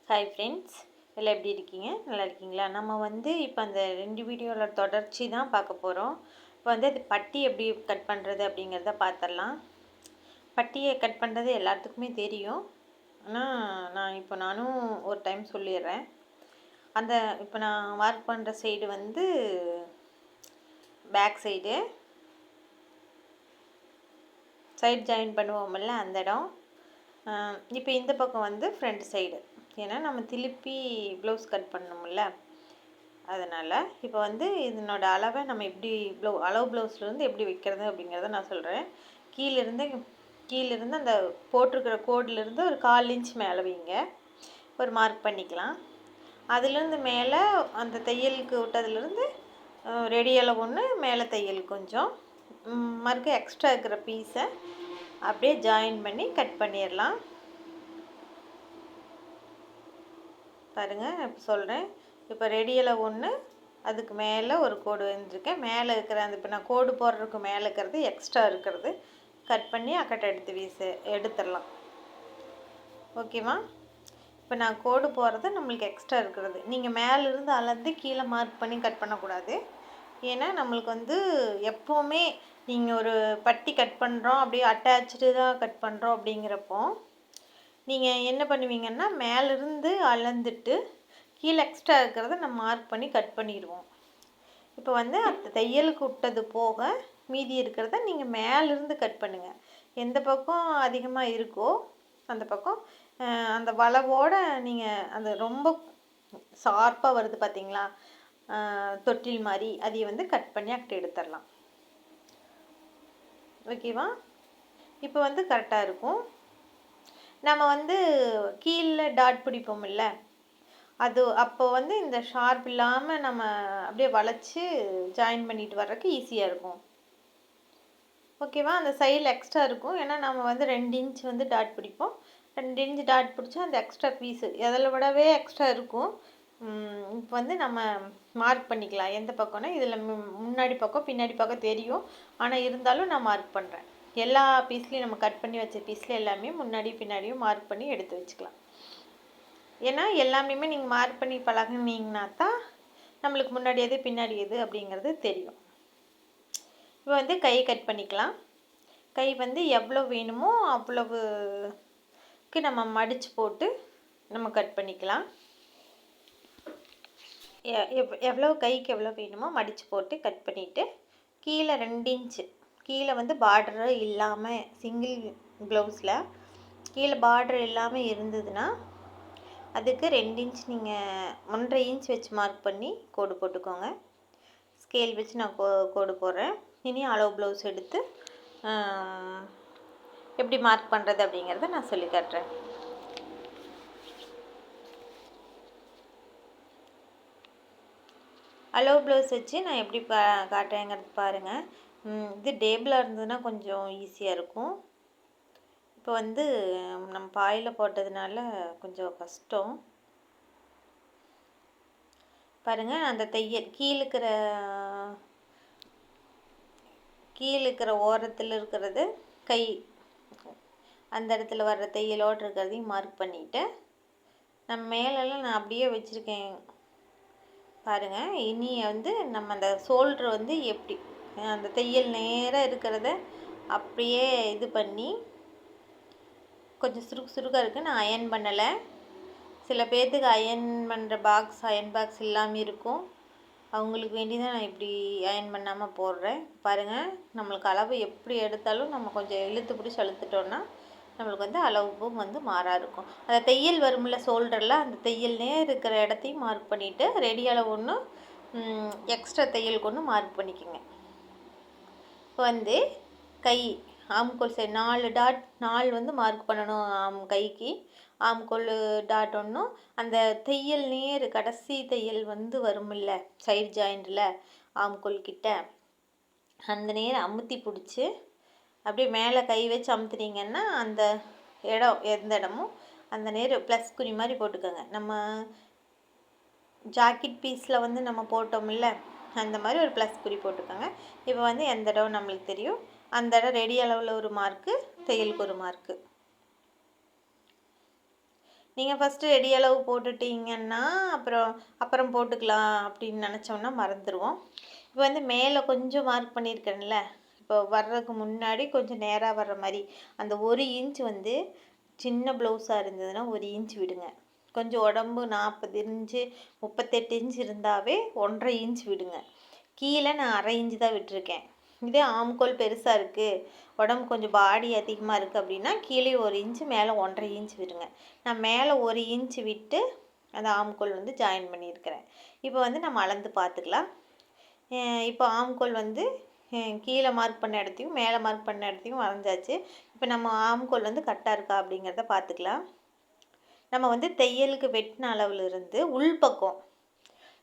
Hi friends, எல்லாம் எப்படி இருக்கீங்க? நல்லா இருக்கீங்களா? நம்ம இப்போ அந்த 2 வீடியோவில் தொடர்ச்சி தான் பார்க்க போகிறோம். இப்போ அது பட்டி எப்படி கட் பண்ணுறது அப்படிங்கிறத பார்த்துடலாம். பட்டியை கட் பண்ணுறது எல்லாத்துக்குமே தெரியும். ஆனால் நானும் ஒரு டைம் சொல்லிடுறேன். இப்போ நான் மார்க் பண்ணுற சைடு பேக் சைடு ஜாயின் பண்ணுவோம்ல அந்த இடம். இப்போ இந்த பக்கம் ஃப்ரண்ட் சைடு, ஏன்னா நம்ம திருப்பி ப்ளவுஸ் கட் பண்ணணும்ல, அதனால் இப்போ இதனோட அளவை நம்ம எப்படி அளவு ப்ளவுஸ்லேருந்து எப்படி வைக்கிறது அப்படிங்கிறத நான் சொல்கிறேன். கீழேருந்து அந்த போட்டிருக்கிற கோட்லேருந்து ஒரு 1/4 இன்ச் மேலே வைங்க, ஒரு மார்க் பண்ணிக்கலாம். அதுலேருந்து மேலே அந்த தையலுக்கு விட்டதுலேருந்து ரெடியில் ஒன்று மேலே தையல் கொஞ்சம் மறுக்க எக்ஸ்ட்ரா இருக்கிற பீஸை அப்படியே ஜாயின் பண்ணி கட் பண்ணிடலாம். பாருங்கள், இப்போ சொல்கிறேன். இப்போ ரெடியில் ஒன்று, அதுக்கு மேலே ஒரு கோடு வந்துருக்கேன். மேலே இருக்கிற இப்போ நான் கோடு போடுறதுக்கு மேலே இருக்கிறது எக்ஸ்ட்ரா இருக்கிறது கட் பண்ணி அக்கட்டை எடுத்துடலாம். ஓகேவா? இப்போ நான் கோடு போடுறது நம்மளுக்கு எக்ஸ்ட்ரா இருக்கிறது, நீங்கள் மேலேருந்து அளந்து கீழே மார்க் பண்ணி கட் பண்ணக்கூடாது. ஏன்னா நம்மளுக்கு எப்போவுமே நீங்கள் ஒரு பட்டி கட் பண்ணுறோம், அப்படியே அட்டாச்சு தான் கட் பண்ணுறோம் அப்படிங்கிறப்போ நீங்கள் என்ன பண்ணுவீங்கன்னா, மேலேருந்து அளந்துட்டு கீழே எக்ஸ்ட்ரா இருக்கிறத நம்ம மார்க் பண்ணி கட் பண்ணிடுவோம். இப்போ அந்த தையலுக்கு விட்டது போக மீதி இருக்கிறத நீங்கள் மேலேருந்து கட் பண்ணுங்கள். எந்த பக்கம் அதிகமாக இருக்கோ அந்த பக்கம் அந்த வளவோட நீங்கள் அந்த ரொம்ப ஷார்ப்பாக வருது பார்த்தீங்களா, தொட்டில் மாதிரி, அதை கட் பண்ணி அக்கிட்டு எடுத்துடலாம். ஓகேவா? இப்போ கரெக்டாக இருக்கும். நம்ம கீழே டாட் பிடிப்போம்ல, அது அப்போ இந்த ஷார்ப் இல்லாமல் நம்ம அப்படியே வளைச்சி ஜாயின் பண்ணிட்டு வர்றதுக்கு ஈஸியாக இருக்கும். ஓகேவா? அந்த சைடில் எக்ஸ்ட்ரா இருக்கும், ஏன்னா நம்ம 2 இன்ச் டாட் பிடிப்போம். 2 இன்ச் டாட் பிடிச்சா அந்த எக்ஸ்ட்ரா பீஸு அதில் விடவே எக்ஸ்ட்ரா இருக்கும். இப்போ நம்ம மார்க் பண்ணிக்கலாம். எந்த பக்கம்னா இதில் முன்னாடி பக்கம் பின்னாடி பக்கம் தெரியும், ஆனால் இருந்தாலும் நான் மார்க் பண்ணுறேன். எல்லா பீஸ்லேயும் நம்ம கட் பண்ணி வச்ச பீஸில் எல்லாமே முன்னாடி பின்னாடியும் மார்க் பண்ணி எடுத்து வச்சுக்கலாம். ஏன்னா எல்லாமே நீங்கள் மார்க் பண்ணி பழகுனீங்கன்னா தான் நம்மளுக்கு முன்னாடி எது பின்னாடி எது அப்படிங்கிறது தெரியும். இப்போ கை கட் பண்ணிக்கலாம். கை எவ்வளோ வேணுமோ அவ்வளவுக்கு நம்ம மடித்து போட்டு நம்ம கட் பண்ணிக்கலாம். கைக்கு எவ்வளோ வேணுமோ மடித்து போட்டு கட் பண்ணிவிட்டு கீழே 2 இன்ச்சு கீழே பார்டரு இல்லாமல் சிங்கிள் ப்ளவுஸில் கீழே பார்டர் இல்லாமல் இருந்ததுன்னா அதுக்கு 2 இன்ச் நீங்கள் 1.5 இன்ச் வச்சு மார்க் பண்ணி கோடு போட்டுக்கோங்க. ஸ்கேல் வச்சு நான் கோடு போடுறேன். இனி அளவு ப்ளவுஸ் எடுத்து எப்படி மார்க் பண்ணுறது அப்படிங்கிறத நான் சொல்லி காட்டுறேன். அளவு ப்ளவுஸ் வச்சு நான் எப்படி காட்டுறேங்கிறது பாருங்கள். இது டேபிளாக இருந்ததுன்னா கொஞ்சம் ஈஸியாக இருக்கும். இப்போ நம்ம பாயில் போட்டதுனால கொஞ்சம் கஷ்டம். பாருங்கள், அந்த தையல் கீழே இருக்கிற ஓரத்தில் இருக்கிறது கை, அந்த இடத்துல வர்ற தையலோடு இருக்கிறதையும் மார்க் பண்ணிவிட்டு நம்ம மேலெல்லாம் நான் அப்படியே வச்சுருக்கேன் பாருங்கள். இனி நம்ம அந்த ஷோல்ட்ரு எப்படி அந்த தையல் நேராக இருக்கிறத அப்படியே இது பண்ணி கொஞ்சம் சுருக்காக இருக்குது. நான் அயன் பண்ணலை. சில பேர்த்துக்கு அயன் பண்ணுற அயன் பாக்ஸ் இல்லாமல் இருக்கும், அவங்களுக்கு வேண்டி தான் நான் இப்படி அயன் பண்ணாமல் போடுறேன். பாருங்கள், நம்மளுக்கு அளவு எப்படி எடுத்தாலும் நம்ம கொஞ்சம் இழுத்து பிடிச்சி அழுத்துட்டோன்னா நம்மளுக்கு அளவும் மாறா இருக்கும். அந்த தையல் வரும்ல ஷோல்டரில், அந்த தையல்னே இருக்கிற இடத்தையும் மார்க் பண்ணிவிட்டு ரெடி அளவு ஒன்று எக்ஸ்ட்ரா தையலுக்கு ஒன்று மார்க் பண்ணிக்கோங்க. இப்போ கை ஆம்கோல் சைடு 4 டாட் 4 மார்க் பண்ணணும். கைக்கு ஆம்கோல் டாட் ஒன்றும், அந்த தையல் நேர் கடைசி தையல் வரும்ல சைடு ஜாயிண்டில் ஆம்கோல் கிட்ட, அந்த நேரம் அமுத்தி பிடிச்சி அப்படியே மேலே கை வச்சு அமுத்துனீங்கன்னா அந்த இடம் எந்த இடமும் அந்த நேரம் ப்ளஸ் குறி மாதிரி போட்டுக்கோங்க. நம்ம ஜாக்கெட் பீஸில் நம்ம போட்டோம்ல அந்த மாதிரி ஒரு ப்ளஸ் குறி போட்டுக்கோங்க. இப்போ எந்த இடம் நம்மளுக்கு தெரியும் அந்த இடம் ரெடி அளவில் ஒரு மார்க்கு, தையலுக்கு ஒரு மார்க்கு. நீங்கள் ஃபஸ்ட்டு ரெடி அளவு போட்டுட்டிங்கன்னா அப்புறம் போட்டுக்கலாம் அப்படின்னு நினச்சோம்னா மறந்துடுவோம். இப்போ வந்து மேலே கொஞ்சம் மார்க் பண்ணியிருக்கேன்ல, இப்போ வர்றதுக்கு முன்னாடி கொஞ்சம் நேராக வர்ற மாதிரி அந்த 1 இன்ச் வந்து சின்ன ப்ளவுஸாக இருந்ததுன்னா 1 இன்ச் விடுங்க. கொஞ்சம் உடம்பு 40 இன்ச்சு 38 இன்ச் இருந்தாவே 1.5 இன்ச் விடுங்க. கீழே நான் 1/2 இன்ச்சு தான் விட்டுருக்கேன். இதே ஆம்கோல் பெருசாக இருக்குது, உடம்பு கொஞ்சம் பாடி அதிகமாக இருக்குது அப்படின்னா கீழே 1 இன்ச்சு மேலே 1.5 இன்ச் விடுங்க. நான் மேலே 1 இன்ச் விட்டு அந்த ஆம்கோல் வந்து ஜாயின் பண்ணியிருக்கிறேன். இப்போ வந்து நம்ம அளந்து பார்த்துக்கலாம். இப்போ ஆம்கோல் வந்து கீழே மார்க் பண்ண இடத்தையும் மேலே மார்க் பண்ண இடத்தையும் வரைஞ்சாச்சு. இப்போ நம்ம ஆம்கோல் வந்து கரெக்டாக இருக்கா அப்படிங்கிறத பார்த்துக்கலாம். நம்ம வந்து தையலுக்கு வெட்டின அளவுலேருந்து உள்பக்கம்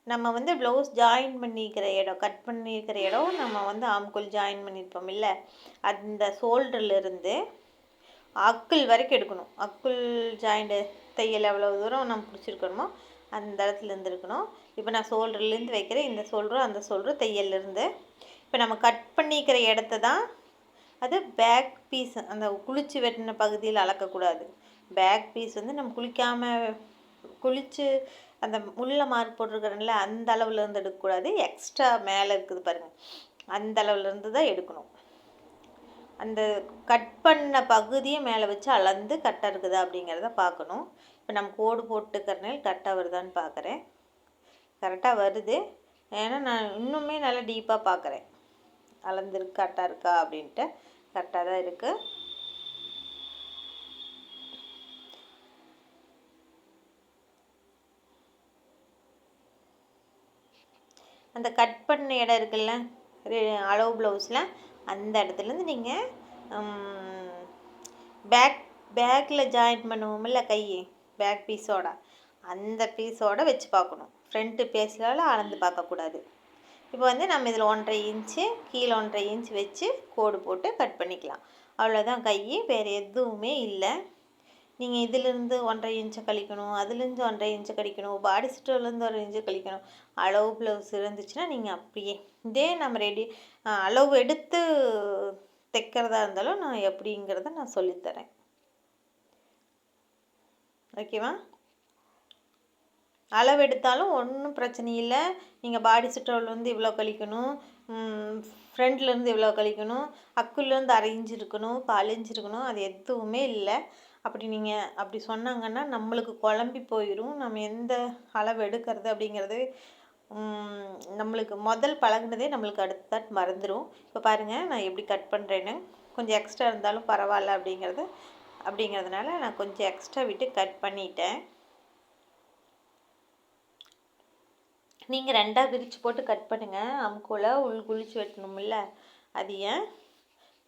நம்ம வந்து ப்ளவுஸ் ஜாயின் பண்ணிக்கிற இடம், கட் பண்ணியிருக்கிற இடம் நம்ம வந்து ஆம்கோல் ஜாயின் பண்ணியிருப்போம் இல்லை, அந்த ஷோல்டர்லேருந்து அக்குள் வரைக்கும் எடுக்கணும். அக்குள் ஜாயிண்ட்டு தையல் எவ்வளோ தூரம் நம்ம பிடிச்சிருக்கணுமோ அந்த இடத்துலேருந்து இருக்கணும். இப்போ நான் ஷோல்டர்லேருந்து வைக்கிறேன், இந்த ஷோல்டரும் அந்த ஷோல்டரும் தையல்லேருந்து. இப்போ நம்ம கட் பண்ணிக்கிற இடத்த தான் அது பேக் பீஸ், அந்த குளிச்சு வெட்டின பகுதியில் அளக்கக்கூடாது. பேக் பீஸ் வந்து நம்ம குளித்து அந்த உள்ள மார்க் போட்டிருக்கிறோம்ல அந்த அளவுலேருந்து எடுக்கக்கூடாது. எக்ஸ்ட்ரா மேலே இருக்குது பாருங்கள், அந்த அளவுலேருந்து தான் எடுக்கணும். அந்த கட் பண்ண பகுதியை மேலே வச்சு அளந்து கரெக்டாக இருக்குதா அப்படிங்கிறத பார்க்கணும். இப்போ நம்ம கோடு போட்டுக்கிறனால கரெக்டாக வருதான்னு பார்க்குறேன். கரெக்டாக வருது. ஏன்னா நான் இன்னுமே நல்லா டீப்பாக பார்க்குறேன், அளந்துருக்கு கரெக்டாக இருக்கா அப்படின்ட்டு. கரெக்டாக தான் இருக்குது. அந்த கட் பண்ண இடம் இருக்குல்ல அளவு ப்ளவுஸில், அந்த இடத்துலேருந்து நீங்கள் பேக்கில் ஜாயின் பண்ணுவோம்ல கை, பேக் பீஸோட அந்த பீஸோடு வச்சு பார்க்கணும். ஃப்ரண்ட்டு பீஸால் அளந்து பார்க்கக்கூடாது. இப்போ வந்து நம்ம இதில் 1.5 இன்ச்சு கீழே 1.5 இன்ச் வச்சு கோடு போட்டு கட் பண்ணிக்கலாம். அவ்வளோதான் கை, வேறு எதுவுமே இல்லை. நீங்கள் இதிலேருந்து 1.5 இன்ச்சை கழிக்கணும், அதுலேருந்து 1.5 இன்ச்சை கழிக்கணும், பாடி ஸ்டோர்லேருந்து 1 இன்ச்சு கழிக்கணும். அளவு ப்ளவுஸ் இருந்துச்சுன்னா நீங்கள் அப்படியே இதே நம்ம அளவு எடுத்து தைக்கிறதா இருந்தாலும் நான் எப்படிங்கிறத நான் சொல்லித்தரேன். ஓகேவா? அளவு எடுத்தாலும் ஒன்றும் பிரச்சனை இல்லை. நீங்கள் பாடி சுற்றளவுலேருந்து இவ்வளோ கழிக்கணும், ஃப்ரண்ட்லேருந்து இவ்வளோ கழிக்கணும், அக்குலேருந்து 1/2 இன்ச் இருக்கணும், 1/4 இன்ச் இருக்கணும், அது எதுவுமே இல்லை. அப்படி சொன்னாங்கன்னா நம்மளுக்கு குழம்பி போயிடும். நம்ம எந்த அளவு எடுக்கிறது அப்படிங்கிறது நம்மளுக்கு முதல் பழகுனதே நம்மளுக்கு அடுத்த மறந்துடும். இப்போ பாருங்கள் நான் எப்படி கட் பண்ணுறேன்னு. கொஞ்சம் எக்ஸ்ட்ரா இருந்தாலும் பரவாயில்ல அப்படிங்கிறதுனால நான் கொஞ்சம் எக்ஸ்ட்ரா விட்டு கட் பண்ணிட்டேன். நீங்கள் 2ஆக பிரித்து போட்டு கட் பண்ணுங்கள். அமுக்கோலை குளிச்சு வெட்டணும்ல, அது ஏன்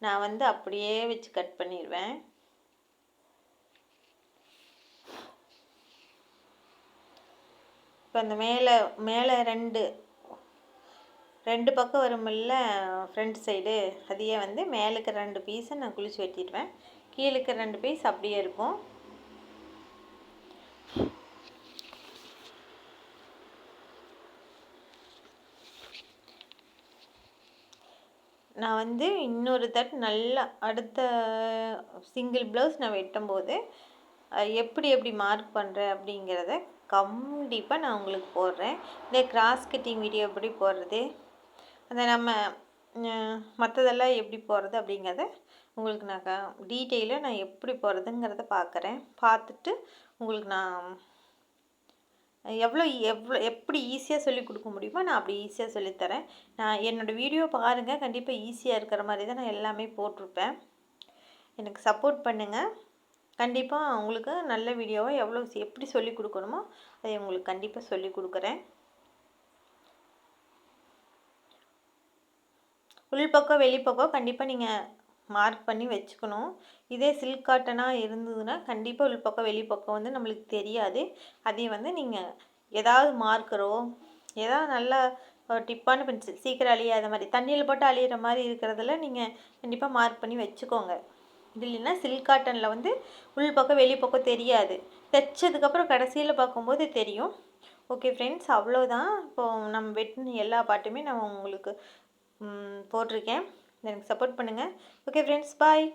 நான் வந்து அப்படியே வச்சு கட் பண்ணிடுவேன். இப்போ அந்த மேலே ரெண்டு பக்கம் வருமில்ல ஃப்ரண்ட் சைடு, அதையே வந்து மேலுக்கு 2 பீஸை நான் குளிச்சு வெட்டிடுவேன். கீழுக்கு 2 பீஸ் அப்படியே இருக்கும். நான் வந்து இன்னொரு நல்லா அடுத்த சிங்கிள் ப்ளவுஸ் நான் வெட்டும்போது எப்படி மார்க் பண்ணுறேன் அப்படிங்கிறத கண்டிப்பாக நான் உங்களுக்கு போடுறேன். இந்த கிராஸ் கட்டிங் வீடியோ எப்படி போடுறது, அந்த நம்ம மற்றதெல்லாம் எப்படி போடுறது அப்படிங்கிறத உங்களுக்கு நான் டீட்டெயிலாக நான் எப்படி போடுறதுங்கிறத பார்த்துட்டு உங்களுக்கு நான் எப்படி ஈஸியாக சொல்லிக் கொடுக்க முடியுமோ நான் அப்படி ஈஸியாக சொல்லித்தரேன். நான் என்னோடய வீடியோ பாருங்கள், கண்டிப்பாக ஈஸியாக இருக்கிற மாதிரி தான் நான் எல்லாமே போட்டிருப்பேன். எனக்கு சப்போர்ட் பண்ணுங்கள். கண்டிப்பாக உங்களுக்கு நல்ல வீடியோவை எப்படி சொல்லிக் கொடுக்கணுமோ அதை உங்களுக்கு கண்டிப்பாக சொல்லிக் கொடுக்குறேன். உள்பக்கம் வெளிப்பக்கம் கண்டிப்பாக நீங்கள் மார்க் பண்ணி வச்சுக்கணும். இதே சில்க் காட்டனாக இருந்ததுன்னா கண்டிப்பாக உள்பக்கம் வெளிப்பக்கம் வந்து நம்மளுக்கு தெரியாது. அதே வந்து நீங்கள் ஏதாவது மார்க்கரோ ஏதாவது நல்லா டிப்பான பென்சில் சீக்கிரம் அழியாத மாதிரி தண்ணியில் போட்டு அழியிற மாதிரி இருக்கிறதுல நீங்கள் கண்டிப்பாக மார்க் பண்ணி வச்சுக்கோங்க. இது இல்லைன்னா சில்க் காட்டனில் வந்து உள்பக்கம் வெளிப்பக்கம் தெரியாது, தைச்சதுக்கப்புறம் கடைசியில் பார்க்கும்போது தெரியும். ஓகே ஃப்ரெண்ட்ஸ், அவ்வளோதான். இப்போது நம்ம வெட்டின எல்லா பாட்டுமே நான் உங்களுக்கு போட்டிருக்கேன். எனக்கு சப்போர்ட் பண்ணுங்கள். ஓகே ஃப்ரெண்ட்ஸ், பாய்.